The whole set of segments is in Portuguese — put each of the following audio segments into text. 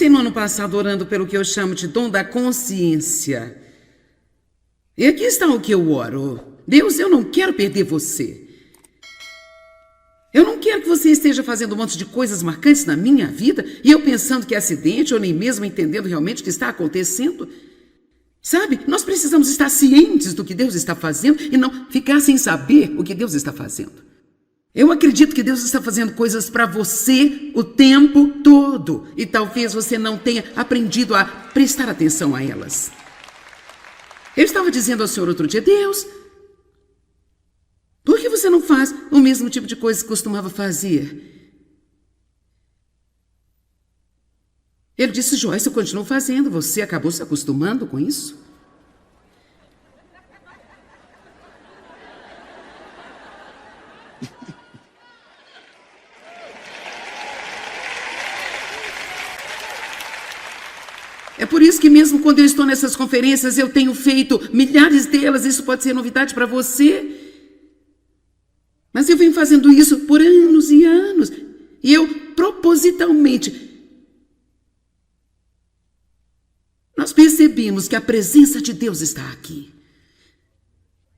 comecei no ano passado orando pelo que eu chamo de dom da consciência. E aqui está o que eu oro. Deus, eu não quero perder você. Eu não quero que você esteja fazendo um monte de coisas marcantes na minha vida e eu pensando que é acidente ou nem mesmo entendendo realmente o que está acontecendo. Sabe, nós precisamos estar cientes do que Deus está fazendo e não ficar sem saber o que Deus está fazendo. Eu acredito que Deus está fazendo coisas para você o tempo todo e talvez você não tenha aprendido a prestar atenção a elas. Eu estava dizendo ao Senhor outro dia, Deus, por que você não faz o mesmo tipo de coisa que costumava fazer? Ele disse, Joyce, eu continuo fazendo, você acabou se acostumando com isso? É por isso que mesmo quando eu estou nessas conferências, eu tenho feito milhares delas, isso pode ser novidade para você. Mas eu venho fazendo isso por anos e anos. E eu, propositalmente, nós percebemos que a presença de Deus está aqui.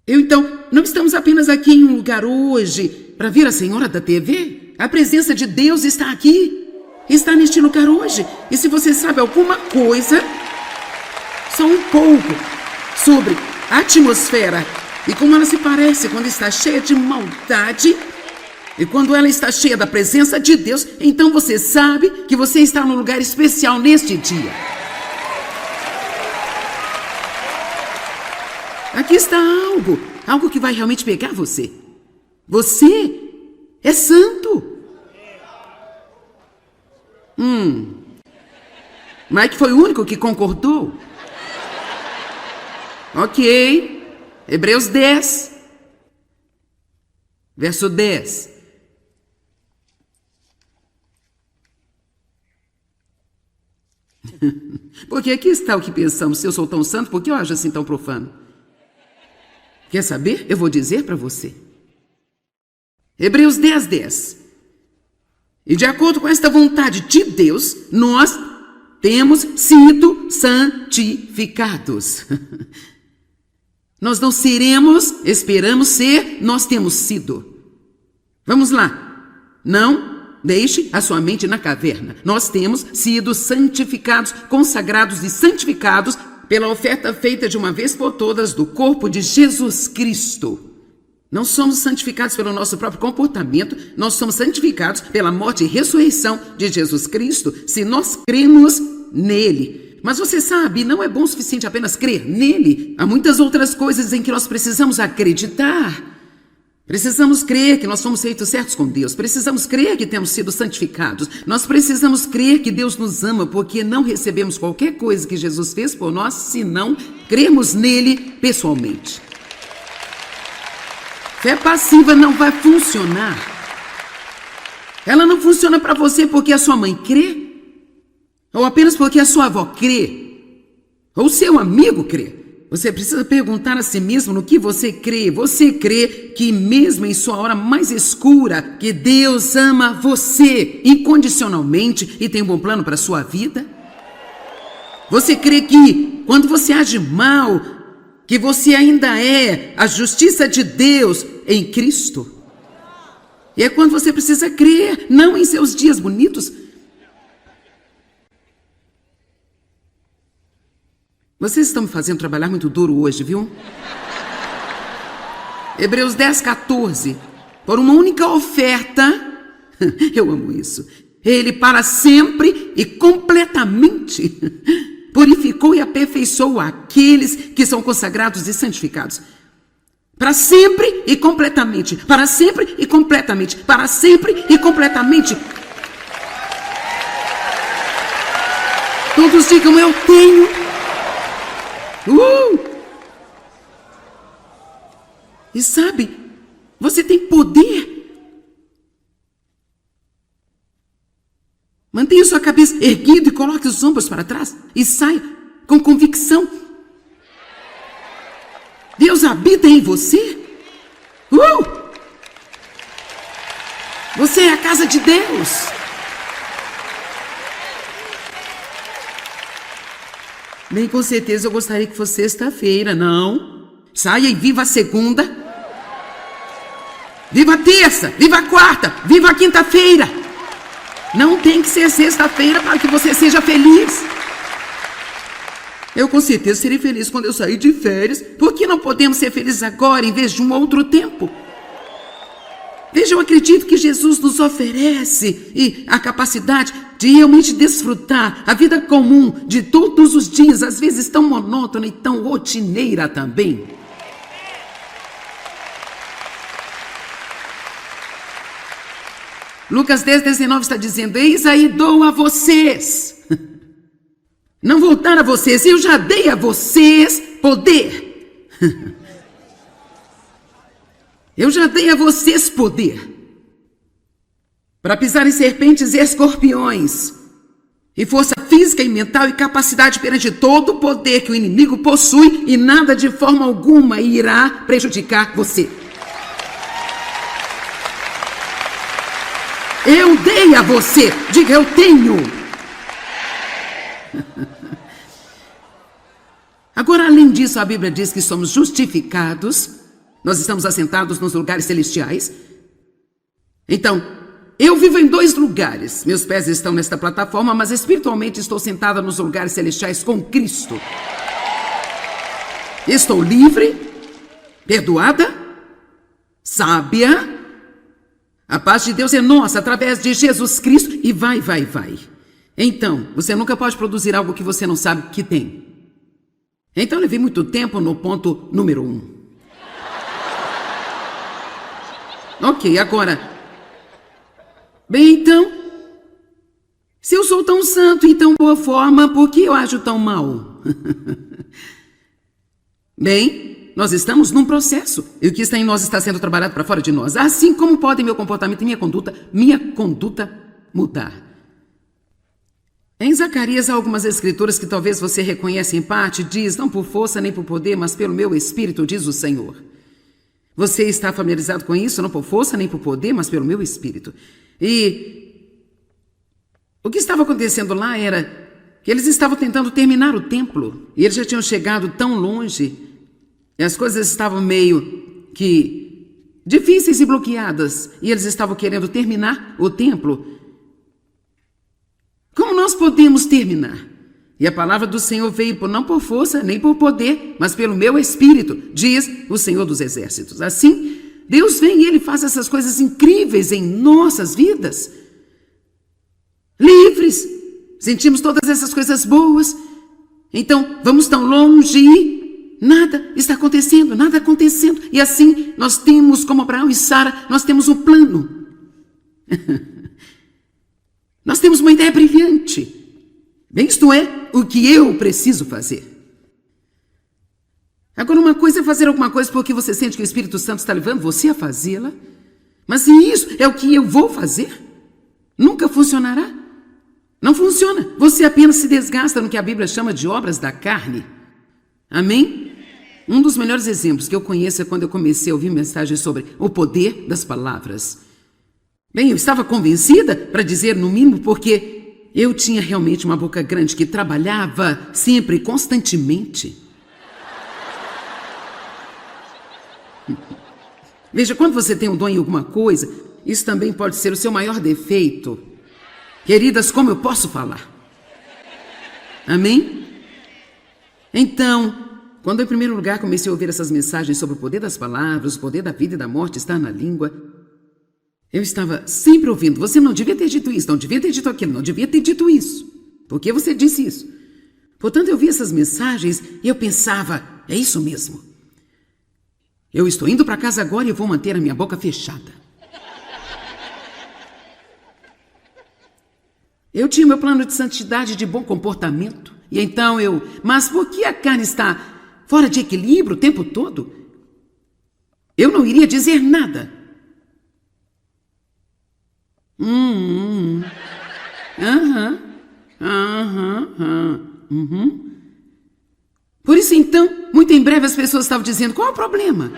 Então, não estamos apenas aqui em um lugar hoje para ver a senhora da TV. A presença de Deus está aqui. Está neste lugar hoje. E se você sabe alguma coisa, só um pouco, sobre a atmosfera e como ela se parece quando está cheia de maldade e quando ela está cheia da presença de Deus, então você sabe que você está num lugar especial neste dia. Aqui está algo que vai realmente pegar você. Você é santo. Mike foi o único que concordou. Ok. Hebreus 10, verso 10. Porque aqui está o que pensamos. Se eu sou tão santo, por que eu ajo assim tão profano? Quer saber? Eu vou dizer para você. Hebreus 10, 10. E de acordo com esta vontade de Deus, nós temos sido santificados. Nós não seremos, esperamos ser, nós temos sido. Vamos lá. Não deixe a sua mente na caverna. Nós temos sido santificados, consagrados e santificados pela oferta feita de uma vez por todas do corpo de Jesus Cristo. Não somos santificados pelo nosso próprio comportamento, nós somos santificados pela morte e ressurreição de Jesus Cristo, se nós cremos nele. Mas você sabe, não é bom o suficiente apenas crer nele. Há muitas outras coisas em que nós precisamos acreditar. Precisamos crer que nós fomos feitos certos com Deus. Precisamos crer que temos sido santificados. Nós precisamos crer que Deus nos ama, porque não recebemos qualquer coisa que Jesus fez por nós, se não cremos nele pessoalmente. Fé passiva não vai funcionar. Ela não funciona para você porque a sua mãe crê, ou apenas porque a sua avó crê, ou seu amigo crê. Você precisa perguntar a si mesmo no que você crê. Você crê que mesmo em sua hora mais escura, que Deus ama você incondicionalmente e tem um bom plano para a sua vida? Você crê que quando você age mal, que você ainda é a justiça de Deus em Cristo? E é quando você precisa crer, não em seus dias bonitos. Vocês estão me fazendo trabalhar muito duro hoje, viu? Hebreus 10, 14. Por uma única oferta, eu amo isso, ele para sempre e completamente purificou e aperfeiçoou aqueles que são consagrados e santificados. Para sempre e completamente, para sempre e completamente, para sempre e completamente. Todos digam, eu tenho. E sabe, você tem poder. Mantenha sua cabeça erguida e coloque os ombros para trás e saia com convicção. Deus habita em você. Você é a casa de Deus. Bem, com certeza eu gostaria que fosse sexta-feira, não? Saia e viva a segunda. Viva a terça, viva a quarta, viva a quinta-feira. Não tem que ser sexta-feira para que você seja feliz. Eu com certeza serei feliz quando eu sair de férias. Por que não podemos ser felizes agora em vez de um outro tempo? Veja, eu acredito que Jesus nos oferece a capacidade de realmente desfrutar a vida comum de todos os dias, às vezes tão monótona e tão rotineira também. Lucas 10:19 está dizendo: eis aí dou a vocês. Não vou dar a vocês, eu já dei a vocês poder. Eu já dei a vocês poder para pisar em serpentes e escorpiões, e força física e mental e capacidade perante todo o poder que o inimigo possui, e nada de forma alguma irá prejudicar você. Eu dei a você, diga eu tenho. Agora, além disso, a Bíblia diz que somos justificados. Nós estamos assentados nos lugares celestiais. Então, eu vivo em 2 lugares. Meus pés estão nesta plataforma, mas espiritualmente estou sentada nos lugares celestiais com Cristo. Estou livre, perdoada, sábia. A paz de Deus é nossa através de Jesus Cristo e vai. Então, você nunca pode produzir algo que você não sabe que tem. Então, levei muito tempo no ponto número 1. Ok, agora. Bem, então, se eu sou tão santo e tão boa forma, por que eu ajo tão mal? Bem, nós estamos num processo, e o que está em nós está sendo trabalhado para fora de nós. Assim como podem meu comportamento e minha conduta mudar. Em Zacarias há algumas escrituras que talvez você reconheça em parte. Diz: não por força nem por poder, mas pelo meu espírito, diz o Senhor. Você está familiarizado com isso? Não por força nem por poder, mas pelo meu espírito. E o que estava acontecendo lá era que eles estavam tentando terminar o templo. E eles já tinham chegado tão longe. E as coisas estavam meio que difíceis e bloqueadas. E eles estavam querendo terminar o templo. Como nós podemos terminar? E a palavra do Senhor veio não por força, nem por poder, mas pelo meu espírito, diz o Senhor dos Exércitos. Assim, Deus vem e Ele faz essas coisas incríveis em nossas vidas. Livres, sentimos todas essas coisas boas. Então, vamos tão longe e nada está acontecendo, nada acontecendo. E assim, nós temos, como Abraão e Sara, nós temos um plano. Nós temos uma ideia brilhante. Bem, isto é o que eu preciso fazer. Agora, uma coisa é fazer alguma coisa porque você sente que o Espírito Santo está levando você a fazê-la. Mas se isso é o que eu vou fazer, nunca funcionará. Não funciona. Você apenas se desgasta no que a Bíblia chama de obras da carne. Amém? Um dos melhores exemplos que eu conheço é quando eu comecei a ouvir mensagens sobre o poder das palavras. Bem, eu estava convencida, para dizer no mínimo, porque eu tinha realmente uma boca grande que trabalhava sempre, constantemente. Veja, quando você tem um dom em alguma coisa, isso também pode ser o seu maior defeito. Queridas, como eu posso falar? Amém? Então, quando em primeiro lugar comecei a ouvir essas mensagens sobre o poder das palavras, o poder da vida e da morte está na língua, eu estava sempre ouvindo: você não devia ter dito isso, não devia ter dito aquilo, não devia ter dito isso. Por que você disse isso? Portanto, eu vi essas mensagens e eu pensava: é isso mesmo. Eu estou indo para casa agora e vou manter a minha boca fechada. Eu tinha meu plano de santidade, de bom comportamento. E então mas por que a carne está fora de equilíbrio o tempo todo? Eu não iria dizer nada. Por isso, então, muito em breve as pessoas estavam dizendo: qual é o problema?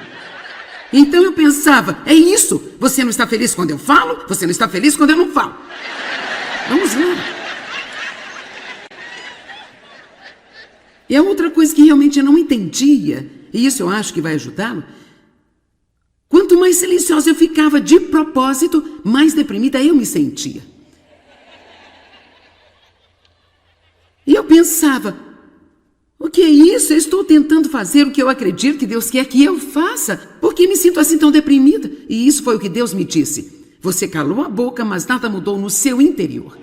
Então eu pensava: é isso, você não está feliz quando eu falo, você não está feliz quando eu não falo. Vamos lá. E a outra coisa que realmente eu não entendia, e isso eu acho que vai ajudá-lo, quanto mais silenciosa eu ficava de propósito, mais deprimida eu me sentia. E eu pensava, o que é isso? Eu estou tentando fazer o que eu acredito que Deus quer que eu faça. Por que me sinto assim tão deprimida? E isso foi o que Deus me disse. Você calou a boca, mas nada mudou no seu interior.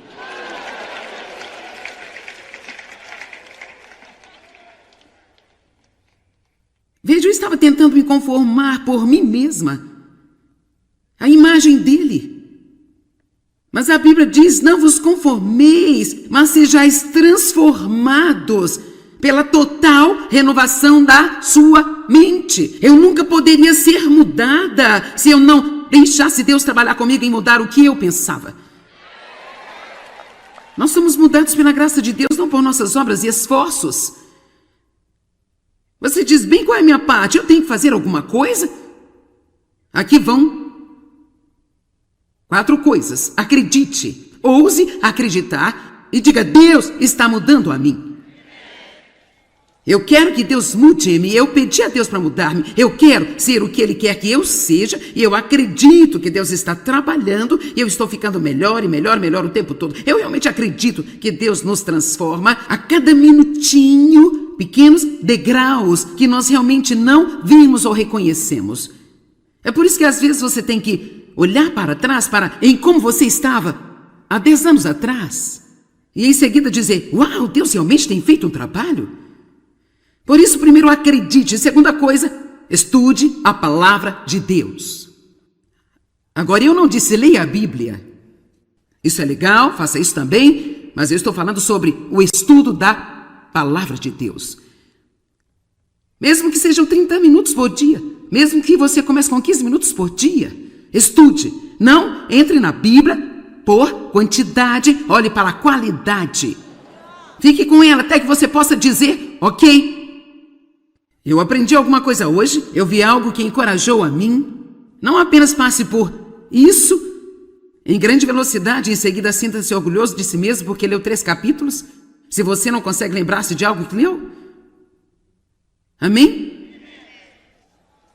Veja, eu estava tentando me conformar por mim mesma, a imagem dele. Mas a Bíblia diz, não vos conformeis, mas sejais transformados pela total renovação da sua mente. Eu nunca poderia ser mudada se eu não deixasse Deus trabalhar comigo em mudar o que eu pensava. Nós somos mudados pela graça de Deus, não por nossas obras e esforços. Você diz, bem, qual é a minha parte? Eu tenho que fazer alguma coisa? Aqui vão 4 coisas. Acredite, ouse acreditar e diga, Deus está mudando a mim. Eu quero que Deus mude-me, eu pedi a Deus para mudar-me, eu quero ser o que Ele quer que eu seja, e eu acredito que Deus está trabalhando, e eu estou ficando melhor e melhor, melhor o tempo todo. Eu realmente acredito que Deus nos transforma a cada minutinho, pequenos degraus que nós realmente não vimos ou reconhecemos. É por isso que às vezes você tem que olhar para trás, em como você estava há 10 anos atrás, e em seguida dizer, uau, Deus realmente tem feito um trabalho. Por isso, primeiro, acredite. Segunda coisa, estude a palavra de Deus. Agora, eu não disse leia a Bíblia. Isso é legal, faça isso também, mas eu estou falando sobre o estudo da palavra de Deus. Mesmo que sejam 30 minutos por dia, mesmo que você comece com 15 minutos por dia, estude. Não entre na Bíblia por quantidade, olhe para a qualidade. Fique com ela até que você possa dizer, ok, eu aprendi alguma coisa hoje, eu vi algo que encorajou a mim. Não apenas passe por isso em grande velocidade e em seguida sinta-se orgulhoso de si mesmo porque leu 3 capítulos, se você não consegue lembrar-se de algo que leu. Amém?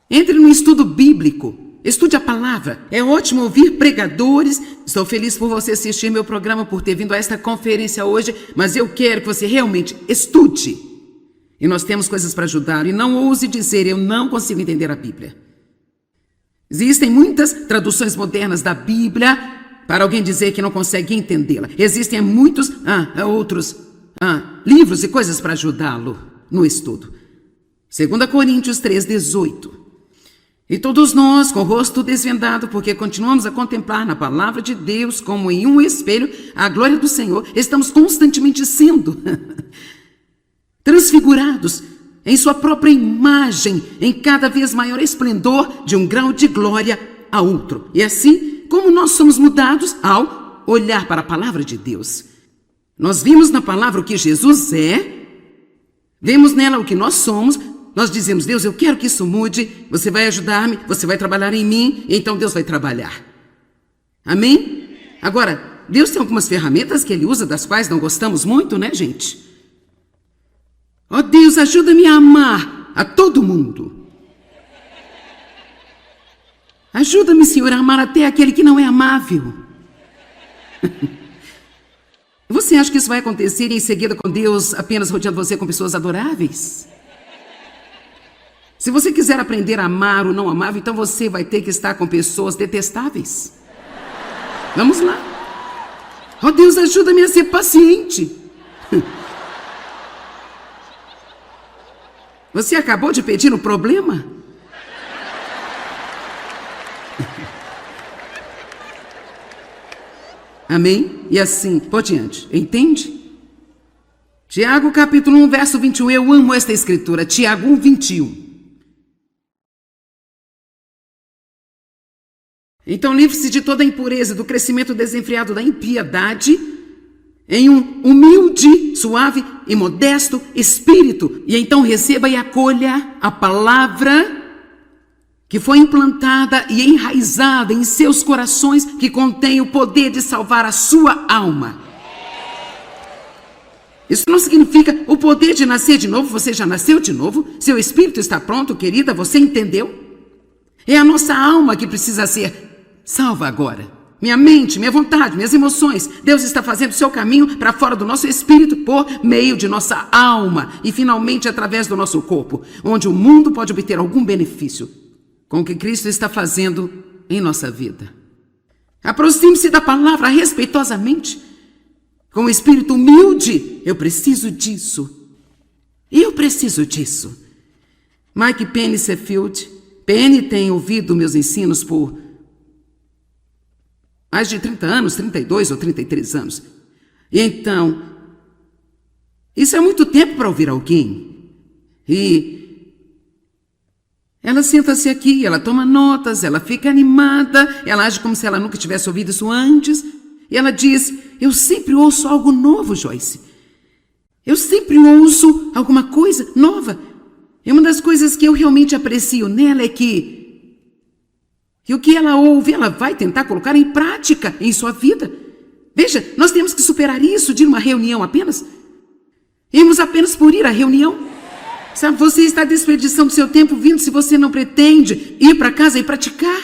Entre no estudo bíblico, estude a palavra. É ótimo ouvir pregadores. Estou feliz por você assistir meu programa, por ter vindo a esta conferência hoje, mas eu quero que você realmente estude. E nós temos coisas para ajudar. E não ouse dizer, eu não consigo entender a Bíblia. Existem muitas traduções modernas da Bíblia para alguém dizer que não consegue entendê-la. Existem muitos outros livros e coisas para ajudá-lo no estudo. 2 Coríntios 3:18. E todos nós, com o rosto desvendado, porque continuamos a contemplar na palavra de Deus como em um espelho a glória do Senhor, estamos constantemente sendo transfigurados em sua própria imagem, em cada vez maior esplendor, de um grau de glória a outro. E assim como nós somos mudados ao olhar para a palavra de Deus. Nós vimos na palavra o que Jesus é, vemos nela o que nós somos, nós dizemos, Deus, eu quero que isso mude, você vai ajudar-me, você vai trabalhar em mim, então Deus vai trabalhar. Amém? Agora, Deus tem algumas ferramentas que Ele usa, das quais não gostamos muito, né, gente? Ó Deus, ajuda-me a amar a todo mundo. Ajuda-me, Senhor, a amar até aquele que não é amável. Você acha que isso vai acontecer em seguida com Deus apenas rodeando você com pessoas adoráveis? Se você quiser aprender a amar o não amável, então você vai ter que estar com pessoas detestáveis. Vamos lá. Ó Deus, ajuda-me a ser paciente. Você acabou de pedir um problema? Amém? E assim, por diante. Entende? Tiago capítulo 1, verso 21. Eu amo esta escritura. Tiago 1, 21. Então livre-se de toda a impureza, do crescimento desenfreado da impiedade, em um humilde, suave e modesto espírito. E então receba e acolha a palavra que foi implantada e enraizada em seus corações, que contém o poder de salvar a sua alma. Isso não significa o poder de nascer de novo. Você já nasceu de novo. Seu espírito está pronto, querida. Você entendeu? É a nossa alma que precisa ser salva agora. Minha mente, minha vontade, minhas emoções. Deus está fazendo o seu caminho para fora do nosso espírito por meio de nossa alma e finalmente através do nosso corpo, onde o mundo pode obter algum benefício com o que Cristo está fazendo em nossa vida. Aproxime-se da palavra respeitosamente, com o espírito humilde. Eu preciso disso. Eu preciso disso. Mike Pennyfield. Penny tem ouvido meus ensinos por mais de 30 anos, 32 ou 33 anos. E então, isso é muito tempo para ouvir alguém. E ela senta-se aqui, ela toma notas, ela fica animada, ela age como se ela nunca tivesse ouvido isso antes. E ela diz: eu sempre ouço algo novo, Joyce. Eu sempre ouço alguma coisa nova. E uma das coisas que eu realmente aprecio nela é que o que ela ouve, ela vai tentar colocar em prática em sua vida. Veja, nós temos que superar isso de uma reunião apenas. Irmos apenas por ir à reunião. Sabe, você está desperdiçando seu tempo vindo se você não pretende ir para casa e praticar.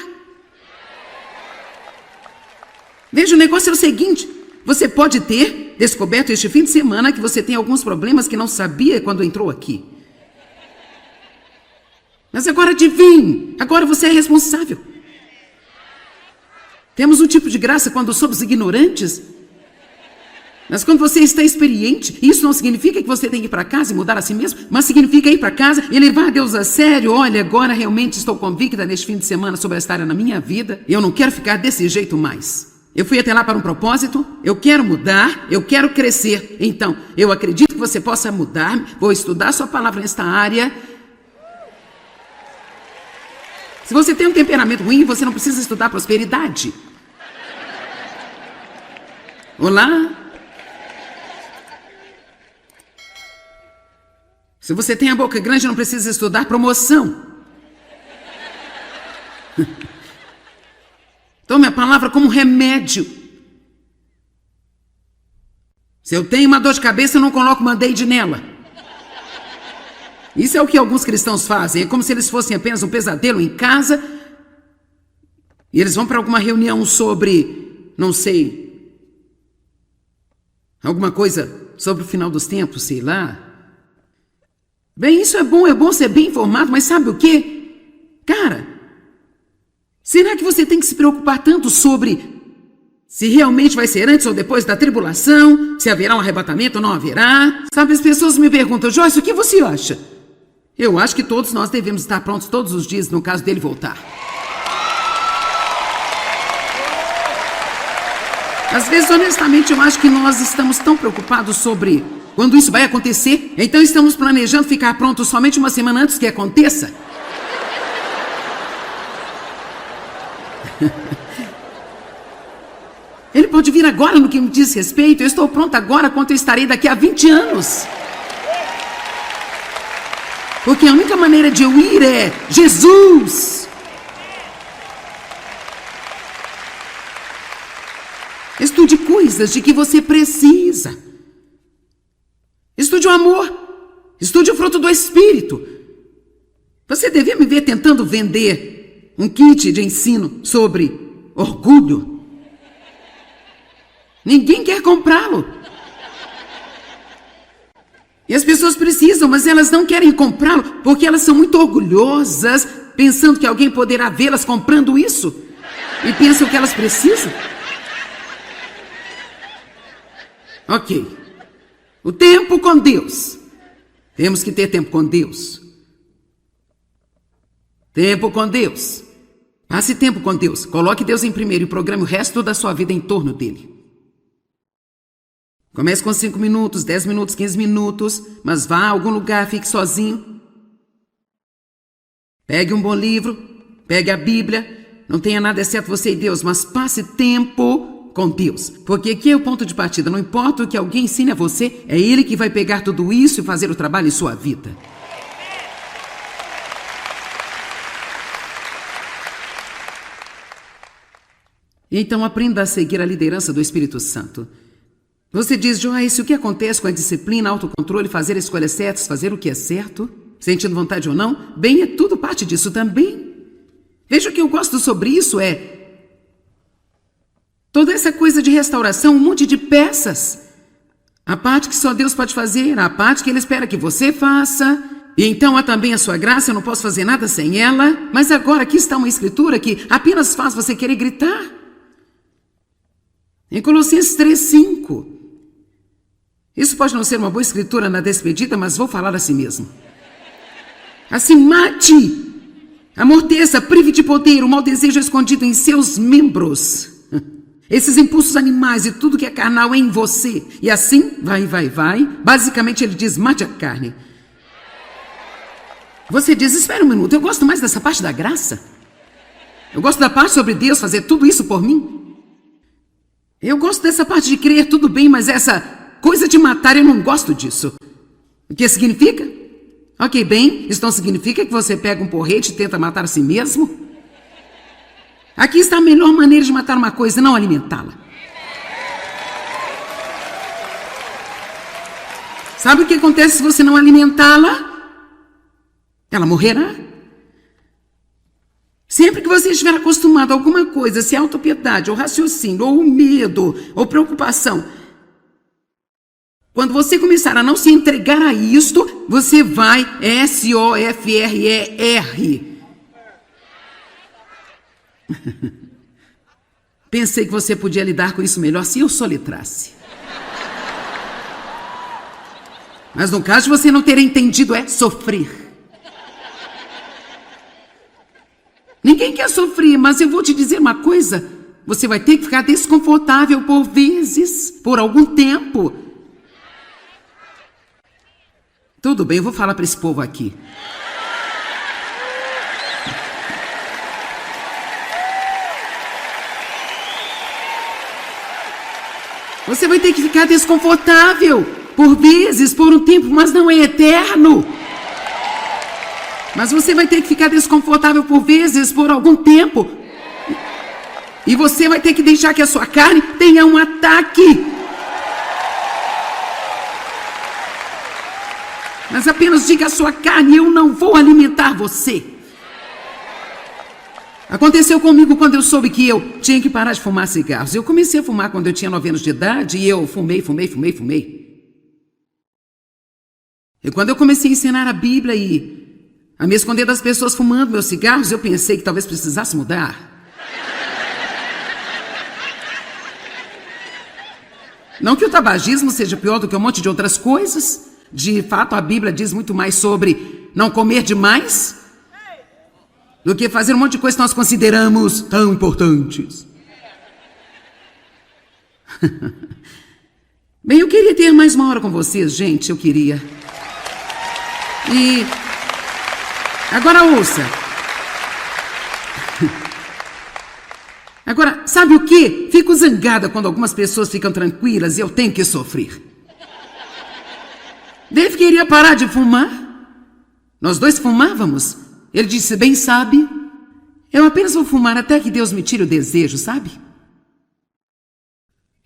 Veja, o negócio é o seguinte: você pode ter descoberto este fim de semana que você tem alguns problemas que não sabia quando entrou aqui. Mas agora adivinhe, agora você é responsável. Temos um tipo de graça quando somos ignorantes. Mas quando você está experiente, isso não significa que você tem que ir para casa e mudar a si mesmo, mas significa ir para casa e levar Deus a sério. Olha, agora realmente estou convicta neste fim de semana sobre esta área na minha vida e eu não quero ficar desse jeito mais. Eu fui até lá para um propósito, eu quero mudar, eu quero crescer. Então, eu acredito que você possa mudar, vou estudar sua palavra nesta área. Se você tem um temperamento ruim, você não precisa estudar prosperidade. Olá? Se você tem a boca grande, não precisa estudar promoção. Tome a palavra como remédio. Se eu tenho uma dor de cabeça, eu não coloco Band-Aid nela. Isso é o que alguns cristãos fazem. É como se eles fossem apenas um pesadelo em casa. E eles vão para alguma reunião sobre, não sei, alguma coisa sobre o final dos tempos, sei lá. Bem, isso é bom ser bem informado, mas sabe o quê? Cara, será que você tem que se preocupar tanto sobre se realmente vai ser antes ou depois da tribulação, se haverá um arrebatamento ou não haverá? Sabe, as pessoas me perguntam: Joyce, o que você acha? Eu acho que todos nós devemos estar prontos todos os dias no caso dele voltar. Às vezes, honestamente, eu acho que nós estamos tão preocupados sobre quando isso vai acontecer, então estamos planejando ficar prontos somente uma semana antes que aconteça. Ele pode vir agora no que me diz respeito. Eu estou pronta agora quanto eu estarei daqui a 20 anos. Porque a única maneira de eu ir é Jesus. Estude coisas de que você precisa. Estude o amor. Estude o fruto do Espírito. Você devia me ver tentando vender um kit de ensino sobre orgulho. Ninguém quer comprá-lo. E as pessoas precisam, mas elas não querem comprá-lo porque elas são muito orgulhosas, pensando que alguém poderá vê-las comprando isso. E pensam que elas precisam. Ok. O tempo com Deus. Temos que ter tempo com Deus. Tempo com Deus. Passe tempo com Deus. Coloque Deus em primeiro e programe o resto da sua vida em torno dele. Comece com 5 minutos, 10 minutos, 15 minutos, mas vá a algum lugar, fique sozinho. Pegue um bom livro, pegue a Bíblia. Não tenha nada exceto você e Deus, mas passe tempo com Deus. Porque aqui é o ponto de partida. Não importa o que alguém ensine a você, é Ele que vai pegar tudo isso e fazer o trabalho em sua vida. Então aprenda a seguir a liderança do Espírito Santo. Você diz, Joyce, o que acontece com a disciplina, autocontrole, fazer as escolhas certas, fazer o que é certo, sentindo vontade ou não? Bem, é tudo parte disso também. Veja, o que eu gosto sobre isso é toda essa coisa de restauração, um monte de peças. A parte que só Deus pode fazer, a parte que Ele espera que você faça. E então há também a sua graça, eu não posso fazer nada sem ela. Mas agora aqui está uma escritura que apenas faz você querer gritar. Em Colossenses 3:5. Isso pode não ser uma boa escritura na despedida, mas vou falar assim mesmo. Assim, mate, amorteça, prive de poder o mau desejo escondido em seus membros. Esses impulsos animais e tudo que é carnal em você. E assim, vai. Basicamente ele diz, mate a carne. Você diz, espera um minuto, eu gosto mais dessa parte da graça. Eu gosto da parte sobre Deus fazer tudo isso por mim. Eu gosto dessa parte de crer, tudo bem, mas essa coisa de matar, eu não gosto disso. O que significa? Ok, bem, isso não significa que você pega um porrete e tenta matar a si mesmo? Aqui está a melhor maneira de matar uma coisa, não alimentá-la. Sabe o que acontece se você não alimentá-la? Ela morrerá. Sempre que você estiver acostumado a alguma coisa, se é autopiedade, ou raciocínio, ou medo, ou preocupação, quando você começar a não se entregar a isto, você vai SOFRER. Pensei que você podia lidar com isso melhor se eu soletrasse. Mas no caso de você não ter entendido, é sofrer. Ninguém quer sofrer, mas eu vou te dizer uma coisa. Você vai ter que ficar desconfortável por vezes, por algum tempo. Tudo bem, eu vou falar para esse povo aqui. Você vai ter que ficar desconfortável por vezes, por um tempo, mas não é eterno. Mas você vai ter que ficar desconfortável por vezes, por algum tempo. E você vai ter que deixar que a sua carne tenha um ataque. Mas apenas diga à sua carne, eu não vou alimentar você. Aconteceu comigo quando eu soube que eu tinha que parar de fumar cigarros. Eu comecei a fumar quando eu tinha 9 anos de idade e eu fumei. E quando eu comecei a ensinar a Bíblia e a me esconder das pessoas fumando meus cigarros, eu pensei que talvez precisasse mudar. Não que o tabagismo seja pior do que um monte de outras coisas. De fato, a Bíblia diz muito mais sobre não comer demais do que fazer um monte de coisas que nós consideramos tão importantes. Bem, eu queria ter mais uma hora com vocês, gente, eu queria. E agora ouça. Agora, sabe o que? Fico zangada quando algumas pessoas ficam tranquilas e eu tenho que sofrer. Dave queria parar de fumar. Nós dois fumávamos. Ele disse, bem sabe, eu apenas vou fumar até que Deus me tire o desejo, sabe?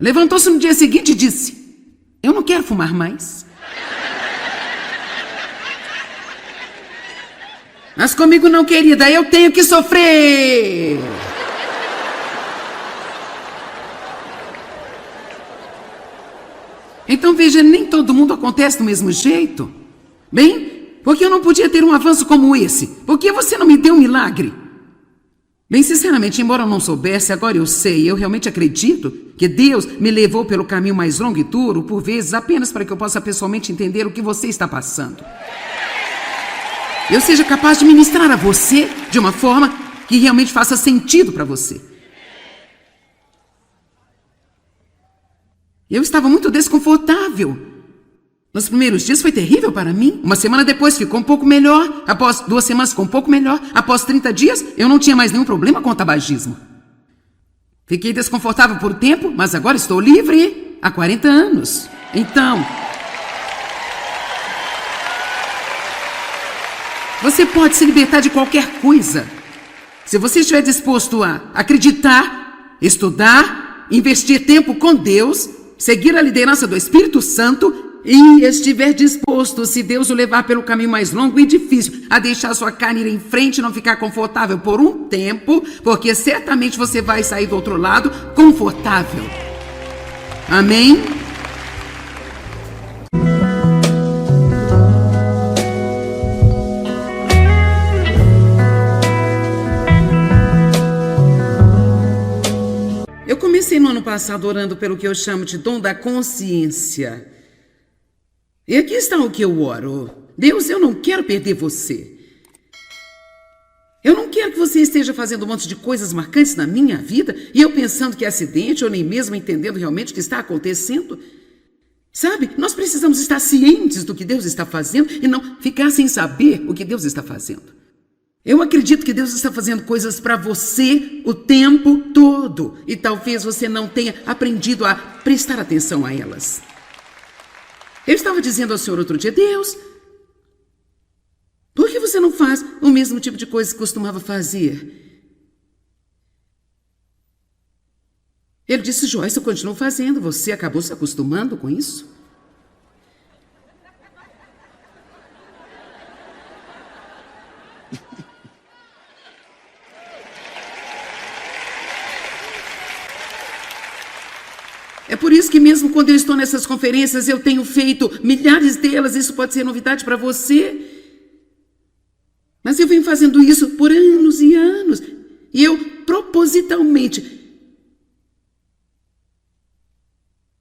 Levantou-se no dia seguinte e disse, eu não quero fumar mais. Mas comigo não, querida, eu tenho que sofrer. Então veja, nem todo mundo acontece do mesmo jeito. Bem, por que eu não podia ter um avanço como esse? Por que você não me deu um milagre? Bem, sinceramente, embora eu não soubesse, agora eu sei, eu realmente acredito que Deus me levou pelo caminho mais longo e duro, por vezes, apenas para que eu possa pessoalmente entender o que você está passando. Eu seja capaz de ministrar a você de uma forma que realmente faça sentido para você. Eu estava muito desconfortável. Nos primeiros dias foi terrível para mim. Uma semana depois ficou um pouco melhor. Após 2 semanas ficou um pouco melhor. Após 30 dias, eu não tinha mais nenhum problema com o tabagismo. Fiquei desconfortável por um tempo, mas agora estou livre há 40 anos. Então, você pode se libertar de qualquer coisa. Se você estiver disposto a acreditar, estudar, investir tempo com Deus seguir a liderança do Espírito Santo e estiver disposto, se Deus o levar pelo caminho mais longo e difícil, a deixar sua carne ir em frente e não ficar confortável por um tempo, porque certamente você vai sair do outro lado confortável. Amém? Eu comecei no ano passado orando pelo que eu chamo de dom da consciência. E aqui está o que eu oro. Deus, eu não quero perder você. Eu não quero que você esteja fazendo um monte de coisas marcantes na minha vida e eu pensando que é acidente ou nem mesmo entendendo realmente o que está acontecendo. Sabe, nós precisamos estar cientes do que Deus está fazendo e não ficar sem saber o que Deus está fazendo. Eu acredito que Deus está fazendo coisas para você o tempo todo e talvez você não tenha aprendido a prestar atenção a elas. Eu estava dizendo ao Senhor outro dia, Deus, por que você não faz o mesmo tipo de coisa que costumava fazer? Ele disse, Joyce, eu continuo fazendo, você acabou se acostumando com isso? É por isso que mesmo quando eu estou nessas conferências, eu tenho feito milhares delas, isso pode ser novidade para você. Mas eu venho fazendo isso por anos e anos. E eu, propositalmente,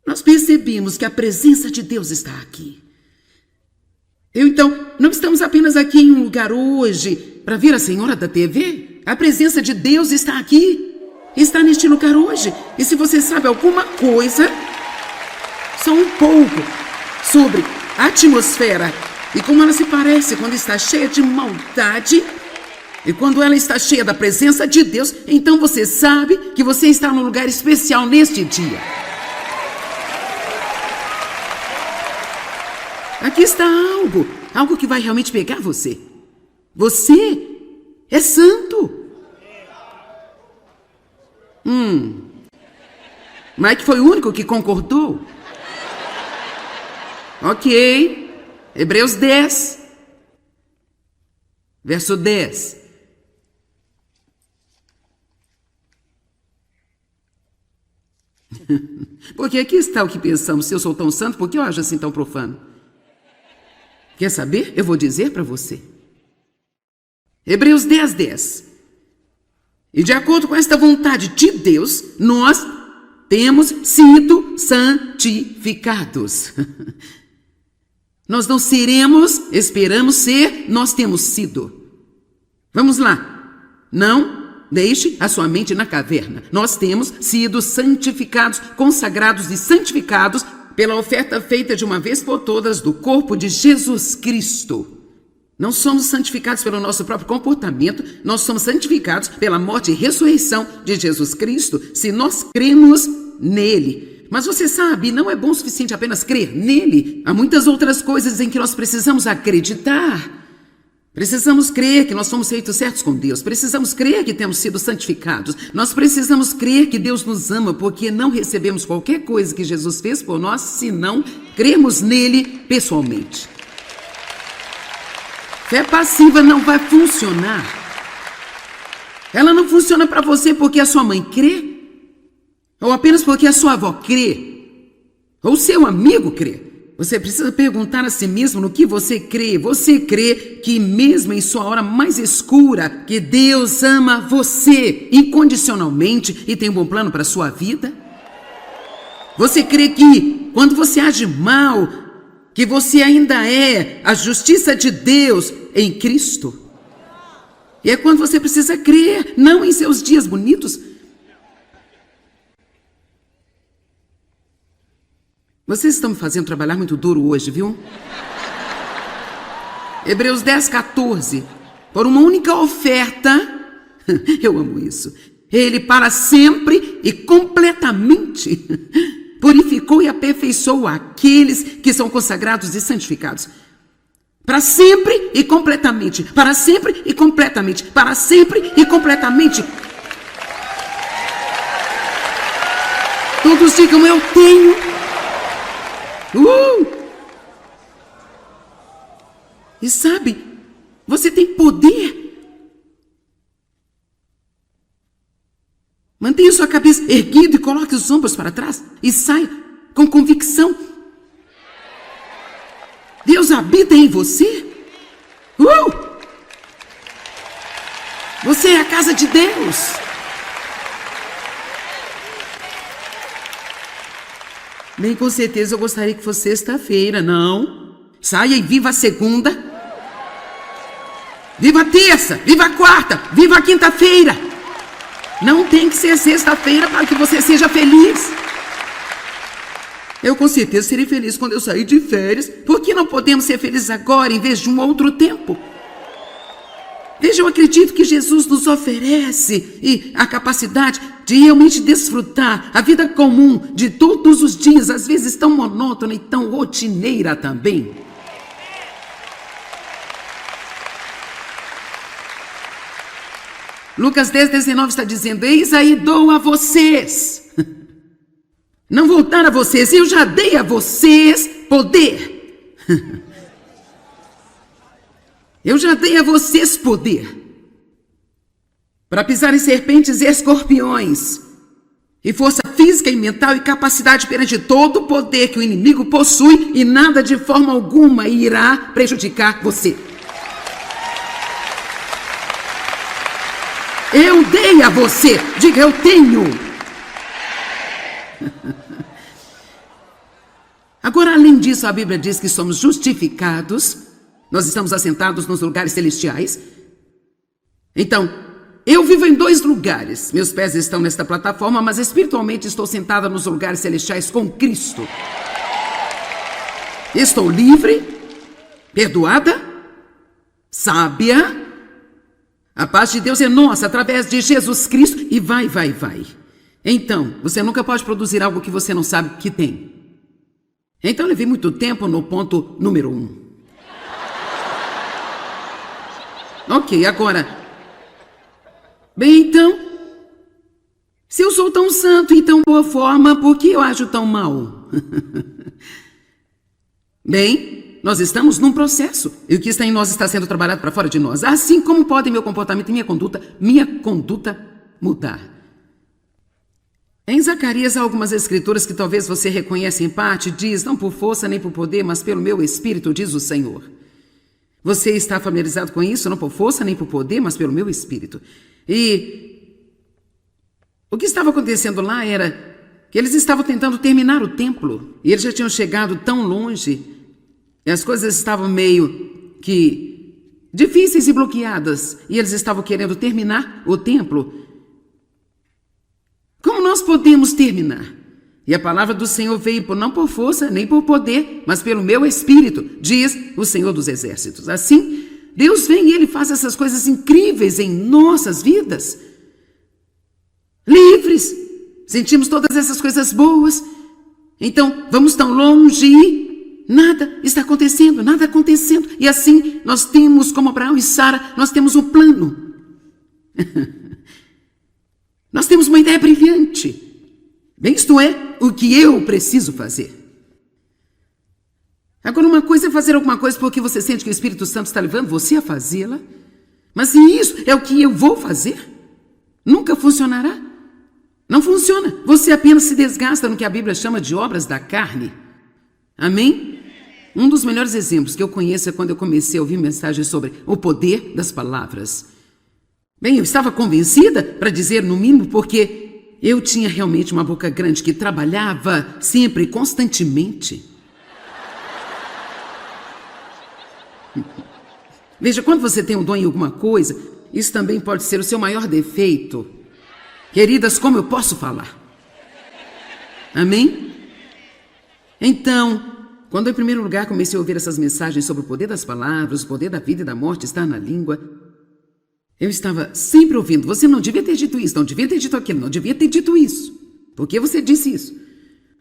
nós percebemos que a presença de Deus está aqui. Então, não estamos apenas aqui em um lugar hoje para ver a senhora da TV. A presença de Deus está aqui. Está neste lugar hoje. E se você sabe alguma coisa, só um pouco, sobre a atmosfera e como ela se parece quando está cheia de maldade e quando ela está cheia da presença de Deus, então você sabe que você está num lugar especial neste dia. Aqui está algo que vai realmente pegar você. Você é santo. Mike foi o único que concordou. Ok. Hebreus 10, verso 10. Porque aqui está o que pensamos. Se eu sou tão santo, por que eu acho assim tão profano? Quer saber? Eu vou dizer para você. Hebreus 10, 10. E de acordo com esta vontade de Deus, nós temos sido santificados. Nós não seremos, esperamos ser, nós temos sido. Vamos lá. Não deixe a sua mente na caverna. Nós temos sido santificados, consagrados e santificados pela oferta feita de uma vez por todas do corpo de Jesus Cristo. Não somos santificados pelo nosso próprio comportamento, nós somos santificados pela morte e ressurreição de Jesus Cristo, se nós cremos nele. Mas você sabe, não é bom o suficiente apenas crer nele. Há muitas outras coisas em que nós precisamos acreditar. Precisamos crer que nós somos feitos certos com Deus. Precisamos crer que temos sido santificados. Nós precisamos crer que Deus nos ama, porque não recebemos qualquer coisa que Jesus fez por nós, se não cremos nele pessoalmente. Fé passiva não vai funcionar. Ela não funciona para você porque a sua mãe crê, ou apenas porque a sua avó crê, ou seu amigo crê. Você precisa perguntar a si mesmo no que você crê. Você crê que mesmo em sua hora mais escura, que Deus ama você incondicionalmente e tem um bom plano para a sua vida? Você crê que quando você age mal, que você ainda é a justiça de Deus em Cristo? E é quando você precisa crer, não em seus dias bonitos. Vocês estão me fazendo trabalhar muito duro hoje, viu? Hebreus 10, 14. Por uma única oferta, eu amo isso, ele para sempre e completamente purificou e aperfeiçoou aqueles que são consagrados e santificados. Para sempre e completamente, para sempre e completamente, para sempre e completamente. Todos digam, eu tenho E sabe, você tem poder. Mantenha sua cabeça erguida e coloque os ombros para trás e saia com convicção. Deus habita em você. Você é a casa de Deus. Bem, com certeza eu gostaria que fosse sexta-feira, não? Saia e viva a segunda. Viva a terça, viva a quarta, viva a quinta-feira. Não tem que ser sexta-feira para que você seja feliz. Eu com certeza serei feliz quando eu sair de férias. Por que não podemos ser felizes agora em vez de um outro tempo? Veja, eu acredito que Jesus nos oferece a capacidade de realmente desfrutar a vida comum de todos os dias, às vezes tão monótona e tão rotineira também. Lucas 10:19 está dizendo: eis aí dou a vocês. Não vou dar a vocês, eu já dei a vocês poder. Eu já dei a vocês poder para pisar em serpentes e escorpiões, e força física e mental e capacidade perante todo o poder que o inimigo possui, e nada de forma alguma irá prejudicar você. Eu dei a você, diga eu tenho. Agora, além disso, a Bíblia diz que somos justificados. Nós estamos assentados nos lugares celestiais. Então, eu vivo em 2 lugares. Meus pés estão nesta plataforma, mas espiritualmente estou sentada nos lugares celestiais com Cristo. Estou livre, perdoada, sábia. A paz de Deus é nossa através de Jesus Cristo e vai. Então, você nunca pode produzir algo que você não sabe que tem. Então, levei muito tempo no ponto número 1. Ok, agora. Bem, então, se eu sou tão santo e tão boa forma, por que eu ajo tão mal? Bem, nós estamos num processo, e o que está em nós está sendo trabalhado para fora de nós. Assim como podem meu comportamento e minha conduta mudar. Em Zacarias há algumas escrituras que talvez você reconheça em parte. Diz: não por força nem por poder, mas pelo meu espírito, diz o Senhor. Você está familiarizado com isso? Não por força nem por poder, mas pelo meu espírito. E o que estava acontecendo lá era que eles estavam tentando terminar o templo. E eles já tinham chegado tão longe. E as coisas estavam meio que difíceis e bloqueadas. E eles estavam querendo terminar o templo. Como nós podemos terminar? E a palavra do Senhor veio não por força, nem por poder, mas pelo meu espírito, diz o Senhor dos Exércitos. Assim, Deus vem e Ele faz essas coisas incríveis em nossas vidas. Livres, sentimos todas essas coisas boas. Então, vamos tão longe e nada está acontecendo, nada acontecendo. E assim, nós temos, como Abraão e Sara, nós temos um plano. Nós temos uma ideia brilhante. Bem, isto é o que eu preciso fazer. Agora, uma coisa é fazer alguma coisa porque você sente que o Espírito Santo está levando você a fazê-la. Mas se isso é o que eu vou fazer, nunca funcionará. Não funciona. Você apenas se desgasta no que a Bíblia chama de obras da carne. Amém? Um dos melhores exemplos que eu conheço é quando eu comecei a ouvir mensagens sobre o poder das palavras. Bem, eu estava convencida, para dizer no mínimo, porque eu tinha realmente uma boca grande que trabalhava sempre, constantemente. Veja, quando você tem um dom em alguma coisa, isso também pode ser o seu maior defeito. Queridas, como eu posso falar? Amém? Então, quando em primeiro lugar comecei a ouvir essas mensagens sobre o poder das palavras, o poder da vida e da morte está na língua, eu estava sempre ouvindo: você não devia ter dito isso, não devia ter dito aquilo, não devia ter dito isso. Por que você disse isso?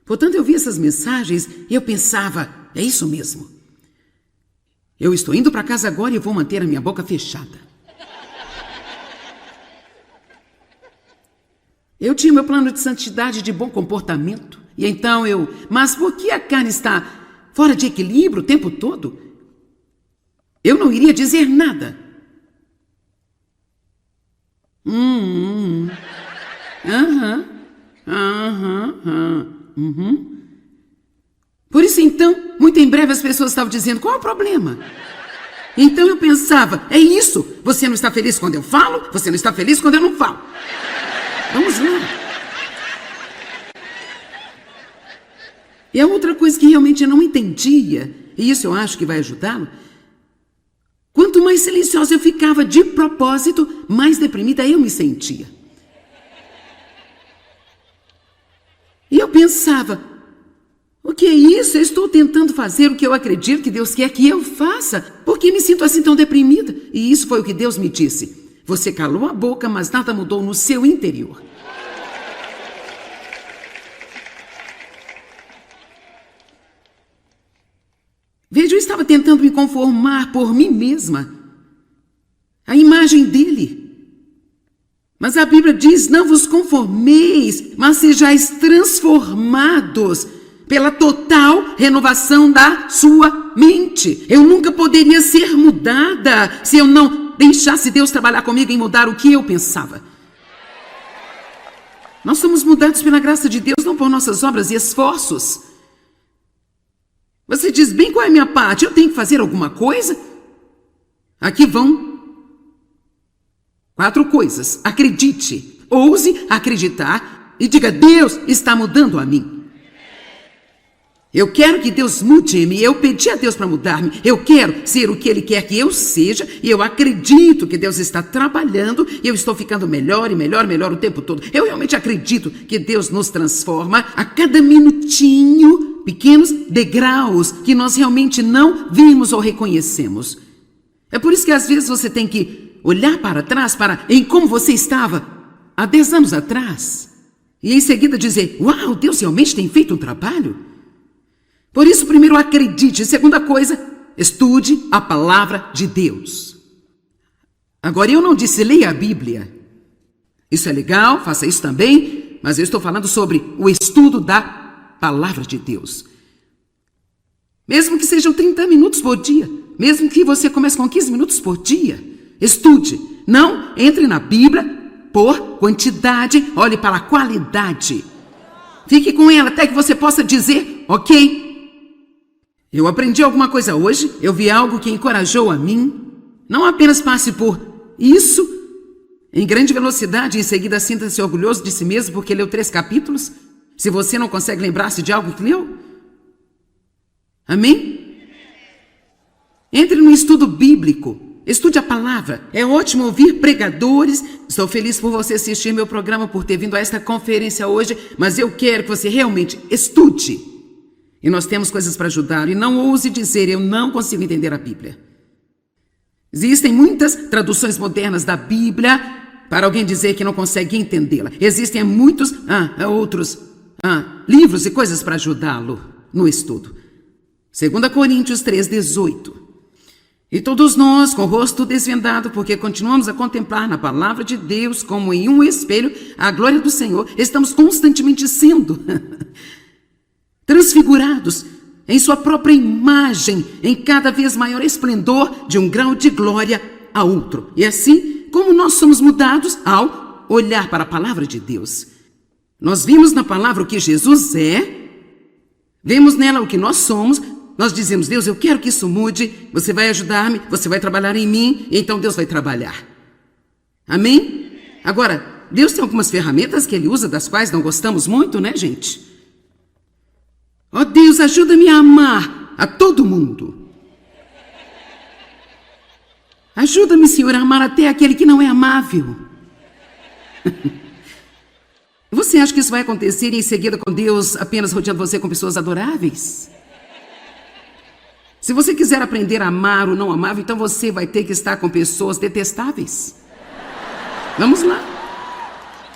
Portanto, eu via essas mensagens e eu pensava: é isso mesmo. Eu estou indo para casa agora e eu vou manter a minha boca fechada. Eu tinha meu plano de santidade, de bom comportamento. E então mas por que a carne está fora de equilíbrio o tempo todo, eu não iria dizer nada. Por isso, então, muito em breve as pessoas estavam dizendo, qual é o problema? Então eu pensava, é isso, você não está feliz quando eu falo, você não está feliz quando eu não falo. Vamos lá. E a outra coisa que realmente eu não entendia, e isso eu acho que vai ajudá-lo, quanto mais silenciosa eu ficava de propósito, mais deprimida eu me sentia. E eu pensava, o que é isso? Eu estou tentando fazer o que eu acredito que Deus quer que eu faça. Por que me sinto assim tão deprimida? E isso foi o que Deus me disse. Você calou a boca, mas nada mudou no seu interior. Veja, eu estava tentando me conformar por mim mesma, a imagem dele. Mas a Bíblia diz, não vos conformeis, mas sejais transformados pela total renovação da sua mente. Eu nunca poderia ser mudada se eu não deixasse Deus trabalhar comigo em mudar o que eu pensava. Nós somos mudados pela graça de Deus, não por nossas obras e esforços. Você diz, bem, qual é a minha parte? Eu tenho que fazer alguma coisa? Aqui vão 4 coisas. Acredite, ouse acreditar e diga, Deus está mudando a mim. Eu quero que Deus mude-me, eu pedi a Deus para mudar-me, eu quero ser o que Ele quer que eu seja, e eu acredito que Deus está trabalhando, e eu estou ficando melhor e melhor, melhor o tempo todo. Eu realmente acredito que Deus nos transforma a cada minutinho, pequenos degraus que nós realmente não vimos ou reconhecemos. É por isso que às vezes você tem que olhar para trás, em como você estava há 10 anos atrás, e em seguida dizer, uau, Deus realmente tem feito um trabalho. Por isso, primeiro, acredite. Segunda coisa, estude a palavra de Deus. Agora, eu não disse leia a Bíblia. Isso é legal, faça isso também, mas eu estou falando sobre o estudo da palavra de Deus. Mesmo que sejam 30 minutos por dia, mesmo que você comece com 15 minutos por dia, estude. Não entre na Bíblia por quantidade, olhe para a qualidade. Fique com ela até que você possa dizer, ok, eu aprendi alguma coisa hoje, eu vi algo que encorajou a mim. Não apenas passe por isso em grande velocidade e em seguida sinta-se orgulhoso de si mesmo porque leu 3 capítulos, se você não consegue lembrar-se de algo que leu. Amém? Entre no estudo bíblico, estude a palavra. É ótimo ouvir pregadores. Estou feliz por você assistir meu programa, por ter vindo a esta conferência hoje, mas eu quero que você realmente estude. E nós temos coisas para ajudar. E não ouse dizer, eu não consigo entender a Bíblia. Existem muitas traduções modernas da Bíblia para alguém dizer que não consegue entendê-la. Existem muitos outros livros e coisas para ajudá-lo no estudo. 2 Coríntios 3:18. E todos nós, com o rosto desvendado, porque continuamos a contemplar na palavra de Deus como em um espelho a glória do Senhor, estamos constantemente sendo transfigurados em sua própria imagem, em cada vez maior esplendor, de um grau de glória a outro. E assim, como nós somos mudados ao olhar para a palavra de Deus. Nós vimos na palavra o que Jesus é, vemos nela o que nós somos, nós dizemos, Deus, eu quero que isso mude, você vai ajudar-me, você vai trabalhar em mim, e então Deus vai trabalhar. Amém? Agora, Deus tem algumas ferramentas que Ele usa, das quais não gostamos muito, né, gente? Ó Deus, ajuda-me a amar a todo mundo. Ajuda-me, Senhor, a amar até aquele que não é amável. Você acha que isso vai acontecer em seguida com Deus apenas rodeando você com pessoas adoráveis? Se você quiser aprender a amar o não amável, então você vai ter que estar com pessoas detestáveis. Vamos lá.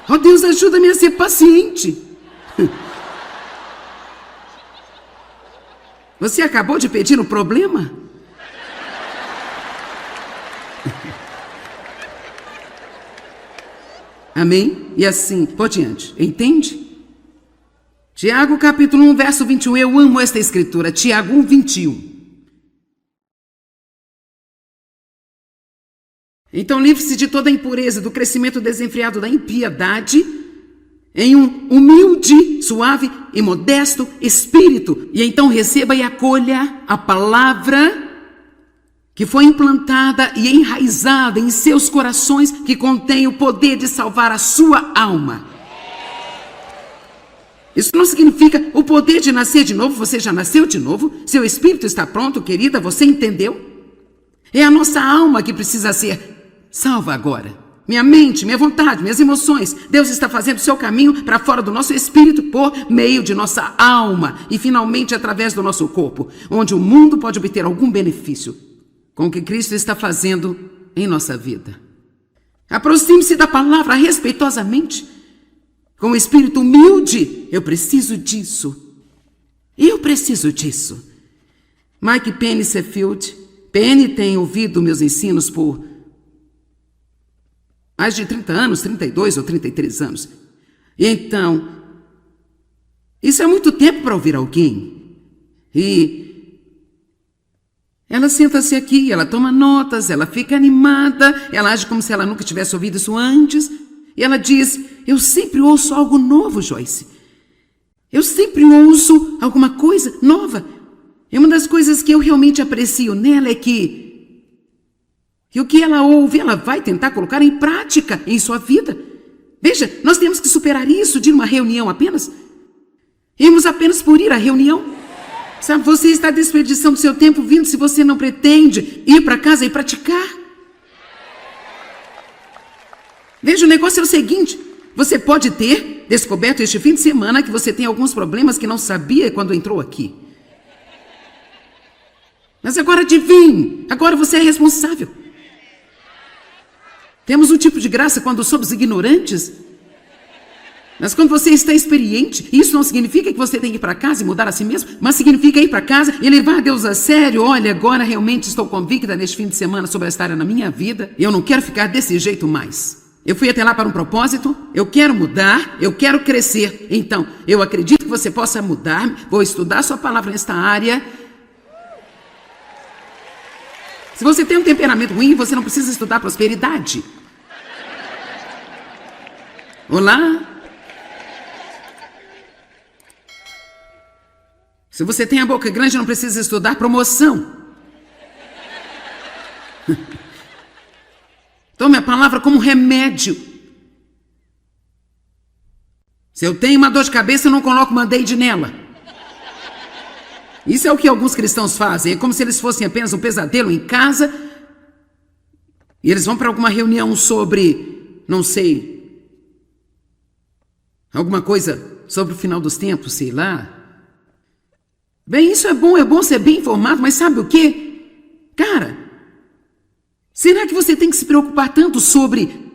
Ó Deus, ajuda-me a ser paciente. Você acabou de pedir um problema? Amém? E assim, por diante. Entende? Tiago capítulo 1, verso 21. Eu amo esta escritura. Tiago 1, 21. Então livre-se de toda a impureza, do crescimento desenfreado da impiedade, em um humilde, suave e modesto espírito. E então receba e acolha a palavra que foi implantada e enraizada em seus corações, que contém o poder de salvar a sua alma. Isso não significa o poder de nascer de novo. Você já nasceu de novo, seu espírito está pronto, querida, você entendeu? É a nossa alma que precisa ser salva agora. Minha mente, minha vontade, minhas emoções. Deus está fazendo o seu caminho para fora do nosso espírito por meio de nossa alma e finalmente através do nosso corpo, onde o mundo pode obter algum benefício com o que Cristo está fazendo em nossa vida. Aproxime-se da palavra respeitosamente, com o espírito humilde. Eu preciso disso. Eu preciso disso. Mike Penny Sheffield. Penny tem ouvido meus ensinos por mais de 30 anos, 32 ou 33 anos. E então, isso é muito tempo para ouvir alguém. E ela senta-se aqui, ela toma notas, ela fica animada, ela age como se ela nunca tivesse ouvido isso antes. E ela diz, eu sempre ouço algo novo, Joyce. Eu sempre ouço alguma coisa nova. E uma das coisas que eu realmente aprecio nela é que o que ela ouve, ela vai tentar colocar em prática em sua vida. Veja, nós temos que superar isso de uma reunião apenas. Irmos apenas por ir à reunião. Sabe, você está desperdiçando seu tempo vindo se você não pretende ir para casa e praticar. Veja, o negócio é o seguinte, você pode ter descoberto este fim de semana que você tem alguns problemas que não sabia quando entrou aqui. Mas agora adivinhe, agora você é responsável. Temos um tipo de graça quando somos ignorantes. Mas quando você está experiente, isso não significa que você tem que ir para casa e mudar a si mesmo, mas significa ir para casa e levar Deus a sério. Olha, agora realmente estou convicta neste fim de semana sobre esta área na minha vida e eu não quero ficar desse jeito mais. Eu fui até lá para um propósito, eu quero mudar, eu quero crescer. Então, eu acredito que você possa mudar, vou estudar sua palavra nesta área. Se você tem um temperamento ruim, você não precisa estudar prosperidade. Olá? Se você tem a boca grande, não precisa estudar promoção. Tome a palavra como remédio. Se eu tenho uma dor de cabeça, eu não coloco Band-Aid nela. Isso é o que alguns cristãos fazem. É como se eles fossem apenas um pesadelo em casa e eles vão para alguma reunião sobre, não sei, alguma coisa sobre o final dos tempos, sei lá. Bem, isso é bom ser bem informado, mas sabe o quê? Cara, será que você tem que se preocupar tanto sobre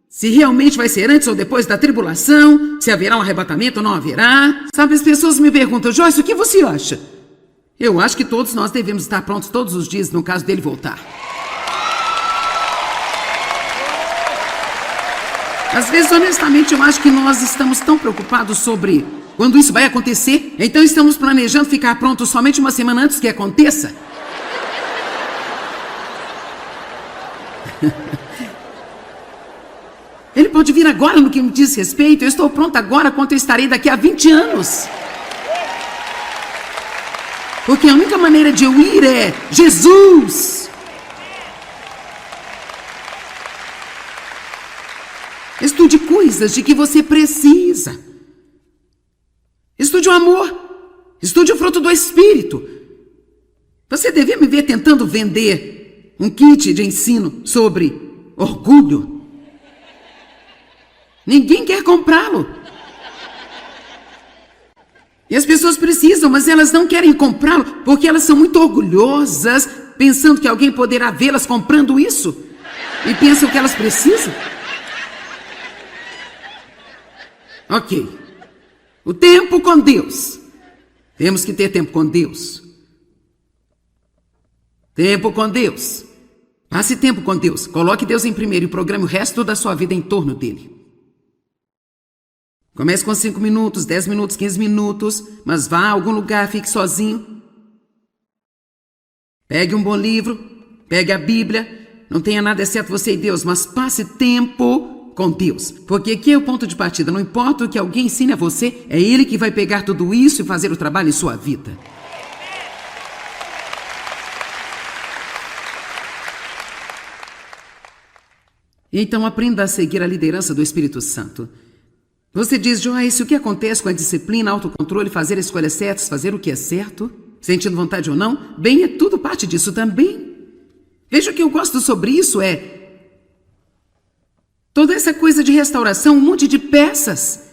se realmente vai ser antes ou depois da tribulação, se haverá um arrebatamento ou não haverá? Sabe, as pessoas me perguntam, Joyce, o que você acha? Eu acho que todos nós devemos estar prontos todos os dias no caso dele voltar. Às vezes, honestamente, eu acho que nós estamos tão preocupados sobre quando isso vai acontecer, então estamos planejando ficar prontos somente uma semana antes que aconteça. Ele pode vir agora no que me diz respeito, eu estou pronta agora quanto eu estarei daqui a 20 anos. Porque a única maneira de eu ir é Jesus. Estude coisas de que você precisa. Estude o amor. Estude o fruto do Espírito. Você devia me ver tentando vender um kit de ensino sobre orgulho. Ninguém quer comprá-lo. E as pessoas precisam, mas elas não querem comprá-lo porque elas são muito orgulhosas, pensando que alguém poderá vê-las comprando isso e pensam que elas precisam. Ok. O tempo com Deus. Temos que ter tempo com Deus. Tempo com Deus. Passe tempo com Deus. Coloque Deus em primeiro e programe o resto da sua vida em torno dele. Comece com 5 minutos, 10 minutos, 15 minutos, mas vá a algum lugar, fique sozinho. Pegue um bom livro, pegue a Bíblia, não tenha nada exceto você e Deus, mas passe tempo com Deus. Porque aqui é o ponto de partida, não importa o que alguém ensine a você, é Ele que vai pegar tudo isso e fazer o trabalho em sua vida. Então aprenda a seguir a liderança do Espírito Santo. Você diz, Joyce, o que acontece com a disciplina, autocontrole, fazer escolhas certas, fazer o que é certo, sentindo vontade ou não? Bem, é tudo parte disso também. Veja, o que eu gosto sobre isso é toda essa coisa de restauração, um monte de peças.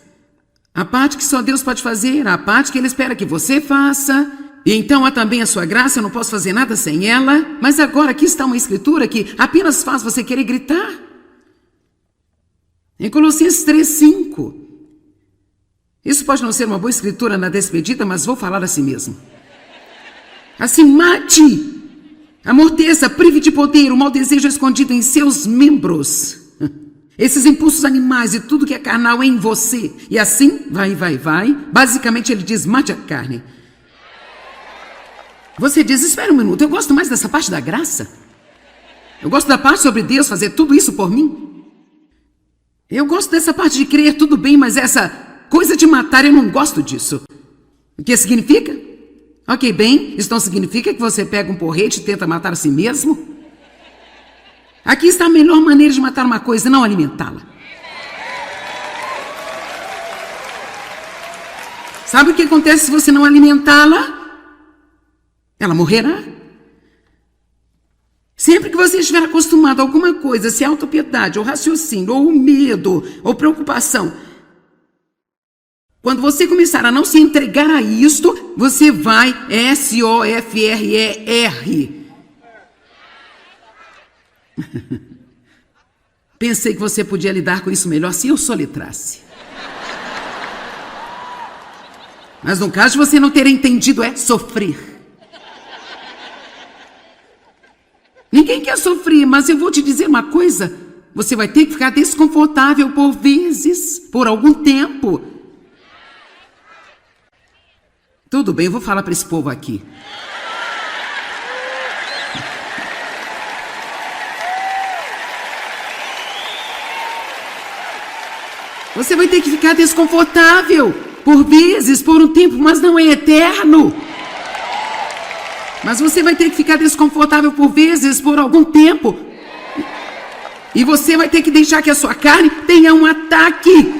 A parte que só Deus pode fazer, a parte que Ele espera que você faça. E então há também a sua graça, eu não posso fazer nada sem ela. Mas agora aqui está uma escritura que apenas faz você querer gritar. Em Colossenses 3:5. Isso pode não ser uma boa escritura na despedida, mas vou falar assim mesmo. Assim, mate, amorteça, prive de poder o mau desejo escondido em seus membros. Esses impulsos animais e tudo que é carnal em você. E assim, vai. Basicamente ele diz, mate a carne. Você diz, espera um minuto, eu gosto mais dessa parte da graça. Eu gosto da parte sobre Deus fazer tudo isso por mim. Eu gosto dessa parte de crer, tudo bem, mas essa coisa de matar, eu não gosto disso. O que significa? Ok, bem, isso não significa que você pega um porrete e tenta matar a si mesmo? Aqui está a melhor maneira de matar uma coisa, não alimentá-la. Sabe o que acontece se você não alimentá-la? Ela morrerá. Sempre que você estiver acostumado a alguma coisa, se é autopiedade, ou raciocínio, ou medo, ou preocupação, quando você começar a não se entregar a isto, você vai SOFRER. Pensei que você podia lidar com isso melhor se eu soletrasse. Mas no caso de você não ter entendido, é sofrer. Ninguém quer sofrer, mas eu vou te dizer uma coisa. Você vai ter que ficar desconfortável por vezes, por algum tempo. Tudo bem, eu vou falar para esse povo aqui. Você vai ter que ficar desconfortável por vezes, por um tempo, mas não é eterno. Mas você vai ter que ficar desconfortável por vezes, por algum tempo. E você vai ter que deixar que a sua carne tenha um ataque.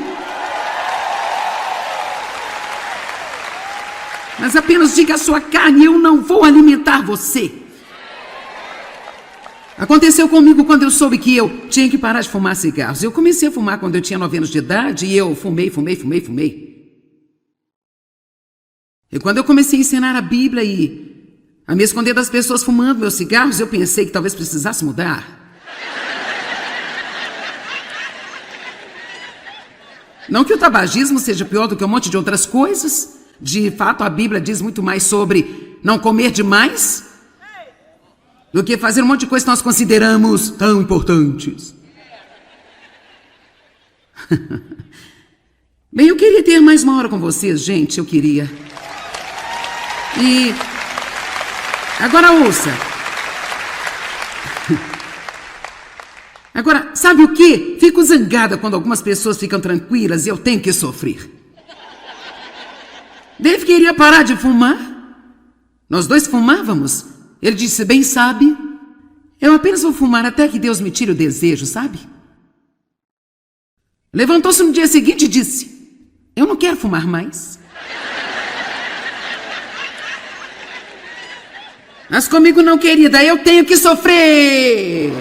Mas apenas diga à sua carne, eu não vou alimentar você. Aconteceu comigo quando eu soube que eu tinha que parar de fumar cigarros. Eu comecei a fumar quando eu tinha 9 anos de idade e eu fumei. E quando eu comecei a ensinar a Bíblia e a me esconder das pessoas fumando meus cigarros, eu pensei que talvez precisasse mudar. Não que o tabagismo seja pior do que um monte de outras coisas. De fato, a Bíblia diz muito mais sobre não comer demais do que fazer um monte de coisas que nós consideramos tão importantes. Bem, eu queria ter mais uma hora com vocês, gente, eu queria. E agora ouça. Agora, sabe o quê? Fico zangada quando algumas pessoas ficam tranquilas e eu tenho que sofrer. Dave queria parar de fumar. Nós dois fumávamos. Ele disse, bem sabe, eu apenas vou fumar até que Deus me tire o desejo, sabe? Levantou-se no dia seguinte e disse, eu não quero fumar mais. Mas comigo não, querida, eu tenho que sofrer.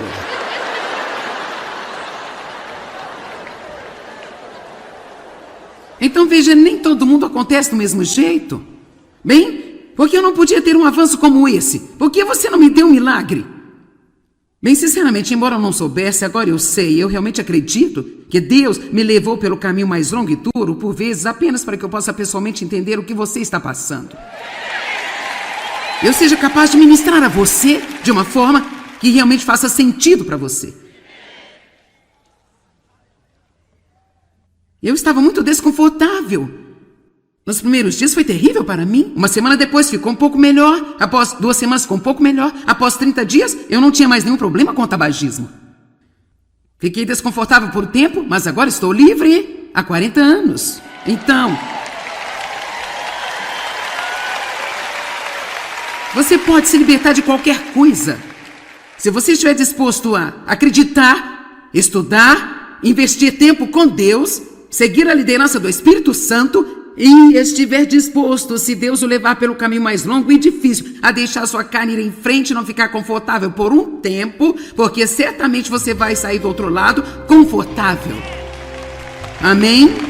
Então veja, nem todo mundo acontece do mesmo jeito. Bem, porque eu não podia ter um avanço como esse? Por que você não me deu um milagre? Bem, sinceramente, embora eu não soubesse, agora eu sei, eu realmente acredito que Deus me levou pelo caminho mais longo e duro, por vezes, apenas para que eu possa pessoalmente entender o que você está passando. Eu seja capaz de ministrar a você de uma forma que realmente faça sentido para você. Eu estava muito desconfortável. Nos primeiros dias foi terrível para mim. Uma semana depois ficou um pouco melhor. Após 2 semanas ficou um pouco melhor. Após 30 dias, eu não tinha mais nenhum problema com o tabagismo. Fiquei desconfortável por um tempo, mas agora estou livre há 40 anos. Então, você pode se libertar de qualquer coisa. Se você estiver disposto a acreditar, estudar, investir tempo com Deus, seguir a liderança do Espírito Santo e estiver disposto, se Deus o levar pelo caminho mais longo e difícil, a deixar sua carne ir em frente e não ficar confortável por um tempo, porque certamente você vai sair do outro lado confortável. Amém?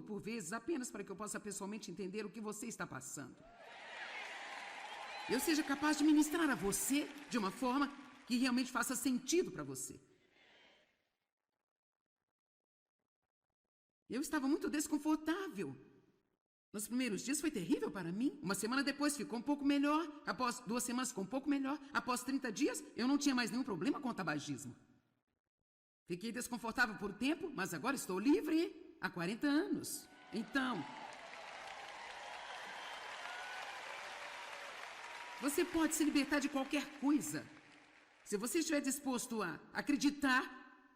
Por vezes, apenas para que eu possa pessoalmente entender o que você está passando. Eu seja capaz de ministrar a você de uma forma que realmente faça sentido para você. Eu estava muito desconfortável. Nos primeiros dias foi terrível para mim. Uma semana depois ficou um pouco melhor. Após 2 semanas ficou um pouco melhor. Após 30 dias, eu não tinha mais nenhum problema com o tabagismo. Fiquei desconfortável por um tempo, mas agora estou livre há 40 anos. Então, você pode se libertar de qualquer coisa. Se você estiver disposto a acreditar,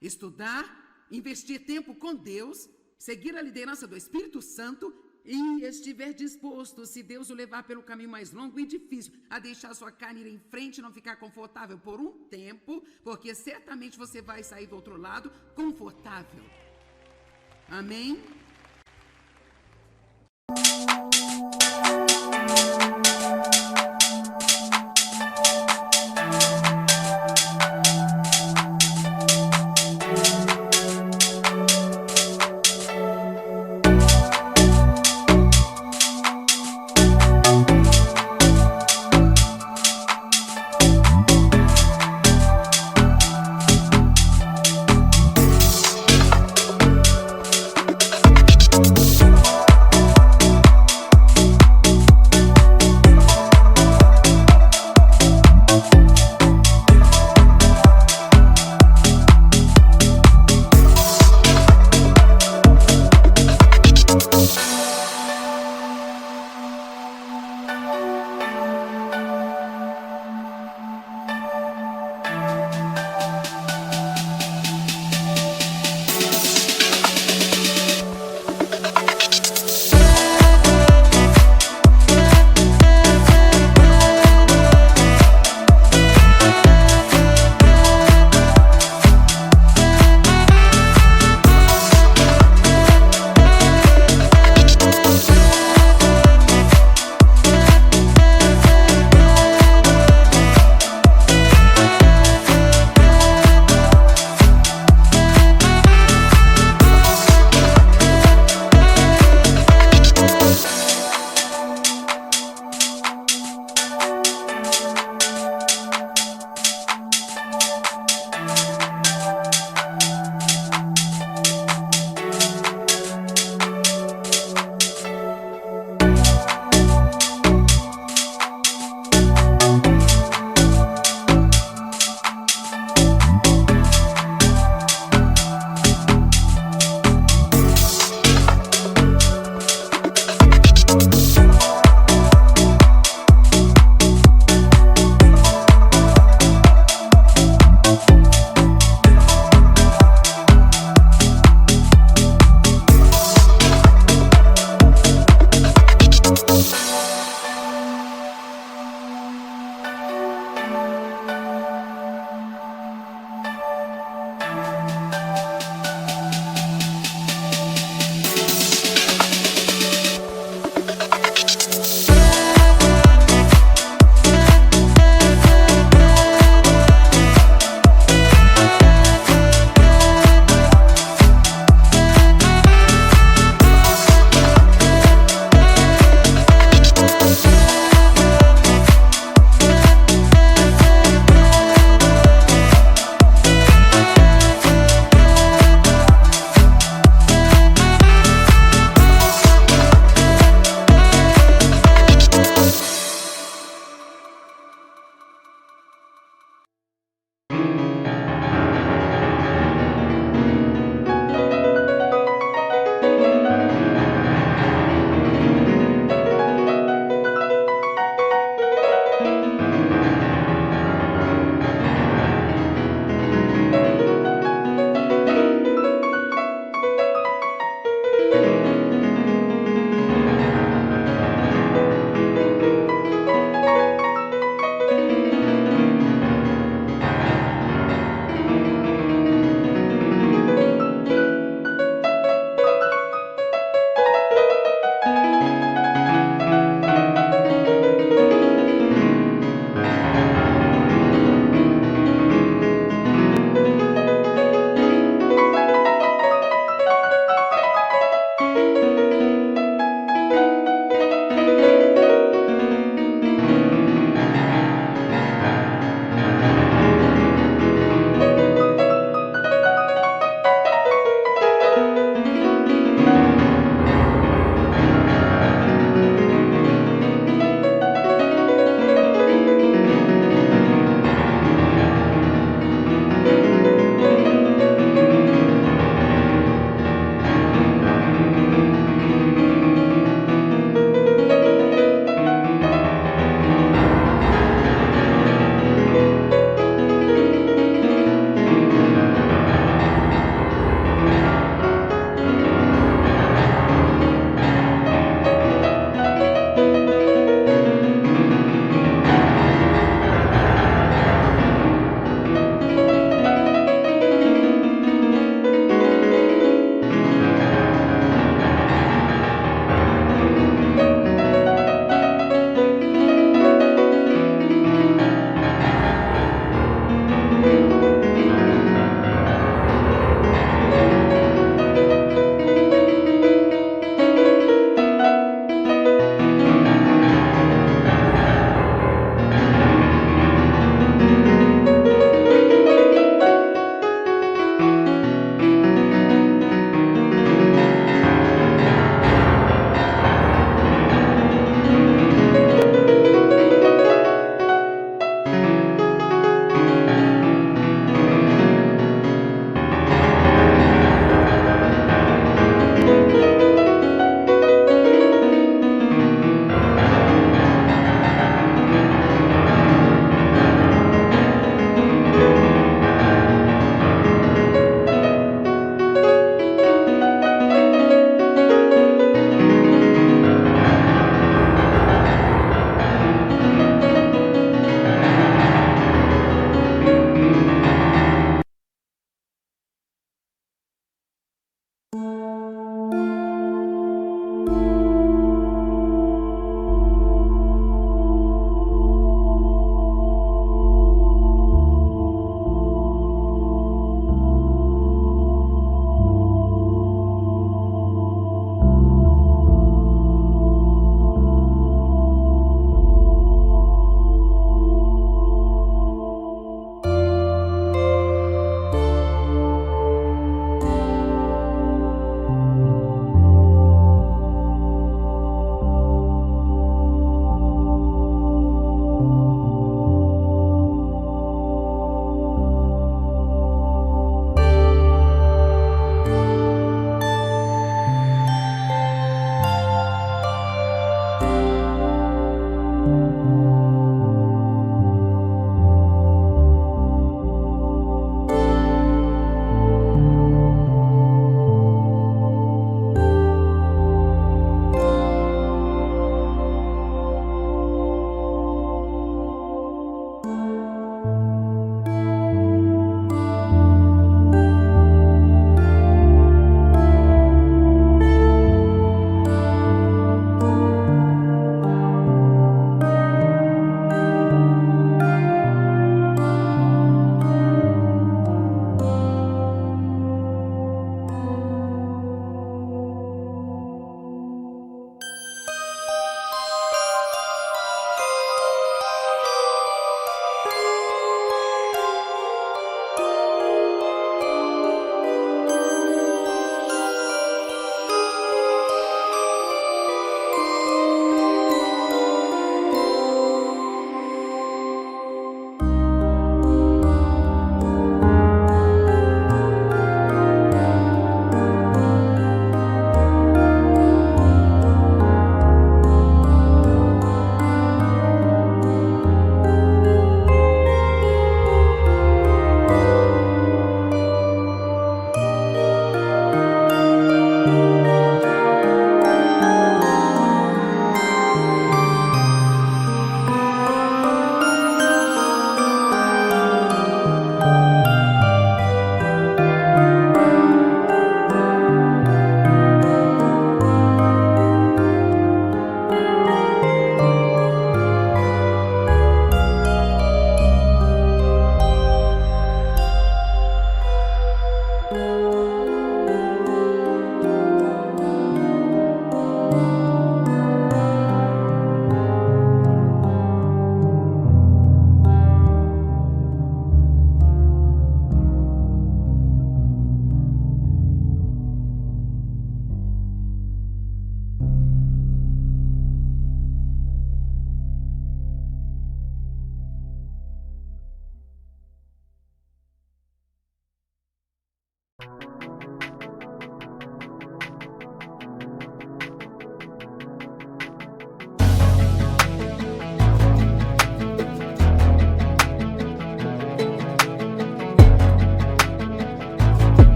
estudar, investir tempo com Deus, seguir a liderança do Espírito Santo e estiver disposto, se Deus o levar pelo caminho mais longo e difícil, a deixar sua carne ir em frente e não ficar confortável por um tempo, porque certamente você vai sair do outro lado confortável. Amém?